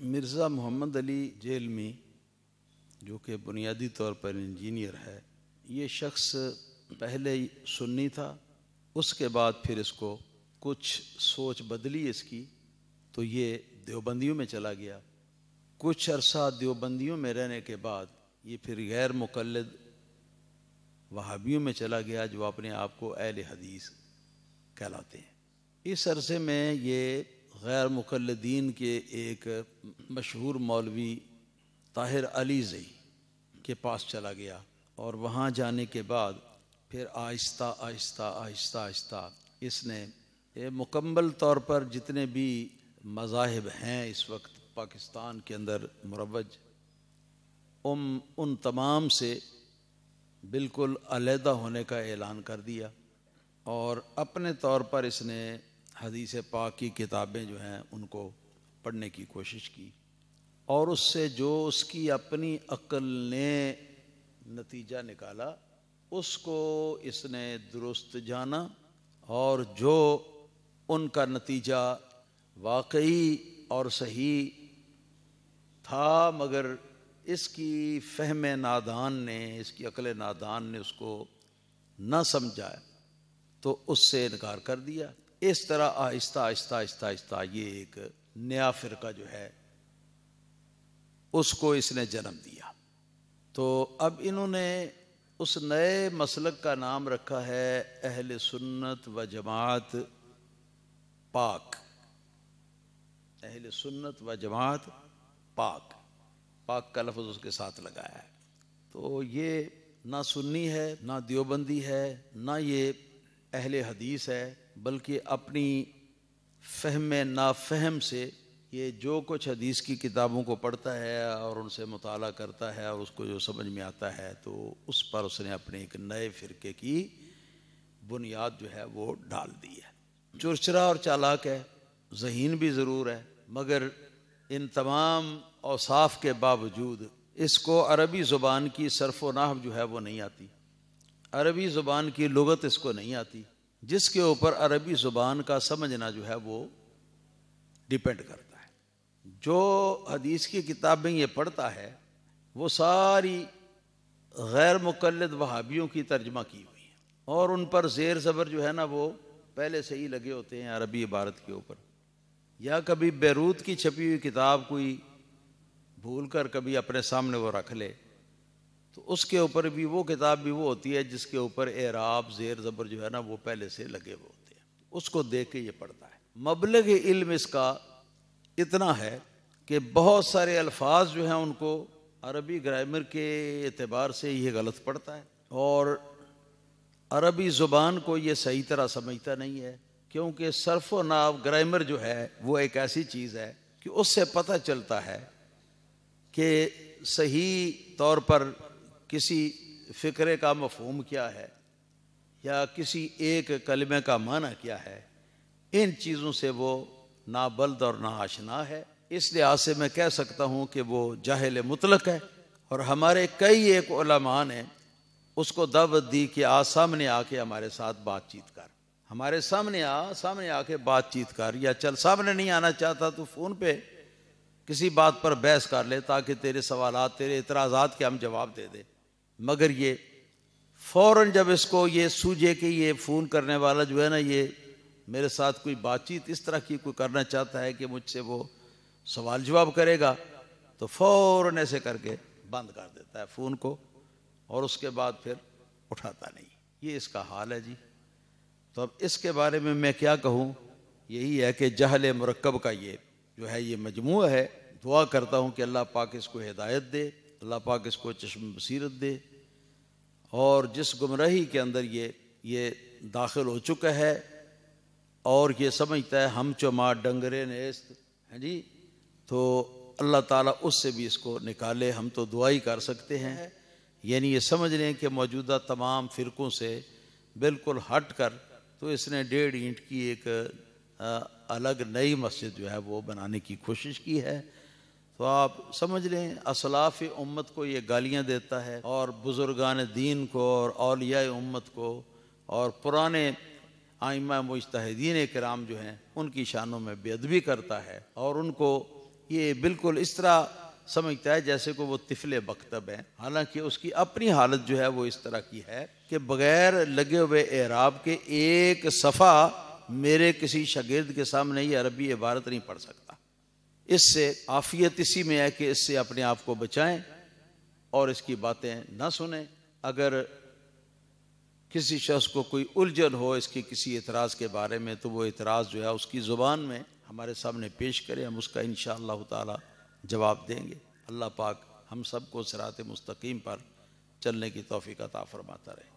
مرزا محمد علی جیلمی جو کہ بنیادی طور پر انجینئر ہے، یہ شخص پہلے سنی تھا، اس کے بعد پھر اس کو کچھ سوچ بدلی اس کی، تو یہ دیوبندیوں میں چلا گیا۔ کچھ عرصہ دیوبندیوں میں رہنے کے بعد یہ پھر غیر مقلد وہابیوں میں چلا گیا، جو اپنے آپ کو اہل حدیث کہلاتے ہیں۔ اس عرصے میں یہ غیر مقلدین کے ایک مشہور مولوی طاہر علی زئی کے پاس چلا گیا، اور وہاں جانے کے بعد پھر آہستہ آہستہ آہستہ آہستہ اس نے مکمل طور پر جتنے بھی مذاہب ہیں اس وقت پاکستان کے اندر مروج، ان تمام سے بالکل علیحدہ ہونے کا اعلان کر دیا، اور اپنے طور پر اس نے حدیث پاک کی کتابیں جو ہیں ان کو پڑھنے کی کوشش کی، اور اس سے جو اس کی اپنی عقل نے نتیجہ نکالا اس کو اس نے درست جانا، اور جو ان کا نتیجہ واقعی اور صحیح تھا، مگر اس کی فہم نادان نے، اس کی عقل نادان نے اس کو نہ سمجھا تو اس سے انکار کر دیا۔ اس طرح آہستہ آہستہ آہستہ آہستہ یہ ایک نیا فرقہ جو ہے اس کو اس نے جنم دیا۔ تو اب انہوں نے اس نئے مسلک کا نام رکھا ہے اہل سنت و جماعت پاک۔ اہل سنت و جماعت پاک، پاک کا لفظ اس کے ساتھ لگایا ہے۔ تو یہ نہ سنی ہے، نہ دیوبندی ہے، نہ یہ اہل حدیث ہے، بلکہ اپنی فہم نافہم سے یہ جو کچھ حدیث کی کتابوں کو پڑھتا ہے اور ان سے مطالعہ کرتا ہے اور اس کو جو سمجھ میں آتا ہے، تو اس پر اس نے اپنے ایک نئے فرقے کی بنیاد جو ہے وہ ڈال دی ہے۔ چرچرا اور چالاک ہے، ذہین بھی ضرور ہے، مگر ان تمام اوصاف کے باوجود اس کو عربی زبان کی صرف و نحو جو ہے وہ نہیں آتی، عربی زبان کی لغت اس کو نہیں آتی، جس کے اوپر عربی زبان کا سمجھنا جو ہے وہ ڈیپینڈ کرتا ہے۔ جو حدیث کی کتابیں یہ پڑھتا ہے وہ ساری غیر مقلد وہابیوں کی ترجمہ کی ہوئی ہیں، اور ان پر زیر زبر جو ہے نا وہ پہلے سے ہی لگے ہوتے ہیں عربی عبارت کے اوپر، یا کبھی بیروت کی چھپی ہوئی کتاب کوئی بھول کر کبھی اپنے سامنے وہ رکھ لے تو اس کے اوپر بھی وہ کتاب بھی وہ ہوتی ہے جس کے اوپر اعراب زیر زبر جو ہے نا وہ پہلے سے لگے ہوئے ہوتے ہیں، اس کو دیکھ کے یہ پڑھتا ہے۔ مبلغ علم اس کا اتنا ہے کہ بہت سارے الفاظ جو ہیں ان کو عربی گرامر کے اعتبار سے یہ غلط پڑھتا ہے، اور عربی زبان کو یہ صحیح طرح سمجھتا نہیں ہے، کیونکہ صرف و نحو گرامر جو ہے وہ ایک ایسی چیز ہے کہ اس سے پتہ چلتا ہے کہ صحیح طور پر کسی فقرے کا مفہوم کیا ہے یا کسی ایک کلمے کا معنی کیا ہے۔ ان چیزوں سے وہ نابلد اور ناآشنا ہے، اس لحاظ سے میں کہہ سکتا ہوں کہ وہ جاہل مطلق ہے، اور ہمارے کئی ایک علماء نے اس کو دعوت دی کہ سامنے آ کے ہمارے ساتھ بات چیت کر، ہمارے سامنے آ کے بات چیت کر، یا چل سامنے نہیں آنا چاہتا تو فون پہ کسی بات پر بحث کر لے تاکہ تیرے سوالات، تیرے اعتراضات کے ہم جواب دے دیں۔ مگر یہ فوراً جب اس کو یہ سوجے کہ یہ فون کرنے والا جو ہے نا یہ میرے ساتھ کوئی بات چیت اس طرح کی کوئی کرنا چاہتا ہے کہ مجھ سے وہ سوال جواب کرے گا، تو فوراً ایسے کر کے بند کر دیتا ہے فون کو، اور اس کے بعد پھر اٹھاتا نہیں۔ یہ اس کا حال ہے جی۔ تو اب اس کے بارے میں کیا کہوں، یہی ہے کہ جہل مرکب کا یہ جو ہے یہ مجموعہ ہے۔ دعا کرتا ہوں کہ اللہ پاک اس کو ہدایت دے، اللہ پاک اس کو چشم بصیرت دے، اور جس گمراہی کے اندر یہ داخل ہو چکا ہے اور یہ سمجھتا ہے ہم چما ڈنگرے نیست ہیں جی، تو اللہ تعالیٰ اس سے بھی اس کو نکالے۔ ہم تو دعا ہی کر سکتے ہیں، یعنی یہ سمجھ لیں کہ موجودہ تمام فرقوں سے بالکل ہٹ کر تو اس نے 1.5 اینٹ کی ایک الگ نئی مسجد جو ہے وہ بنانے کی کوشش کی ہے۔ تو آپ سمجھ لیں اسلاف امت کو یہ گالیاں دیتا ہے، اور بزرگان دین کو اور اولیاء امت کو اور پرانے ائمہ مجتہدین کرام جو ہیں ان کی شانوں میں بے ادبی کرتا ہے، اور ان کو یہ بالکل اس طرح سمجھتا ہے جیسے کہ وہ طفل مکتب ہے، حالانکہ اس کی اپنی حالت جو ہے وہ اس طرح کی ہے کہ بغیر لگے ہوئے اعراب کے ایک صفحہ میرے کسی شاگرد کے سامنے یہ عربی عبارت نہیں پڑھ سکتا۔ اس سے عافیت اسی میں ہے کہ اس سے اپنے آپ کو بچائیں اور اس کی باتیں نہ سنیں۔ اگر کسی شخص کو کوئی الجھن ہو اس کی کسی اعتراض کے بارے میں تو وہ اعتراض جو ہے اس کی زبان میں ہمارے سامنے پیش کریں، ہم اس کا انشاءاللہ تعالی جواب دیں گے۔ اللہ پاک ہم سب کو صراط مستقیم پر چلنے کی توفیق عطا فرماتا رہے۔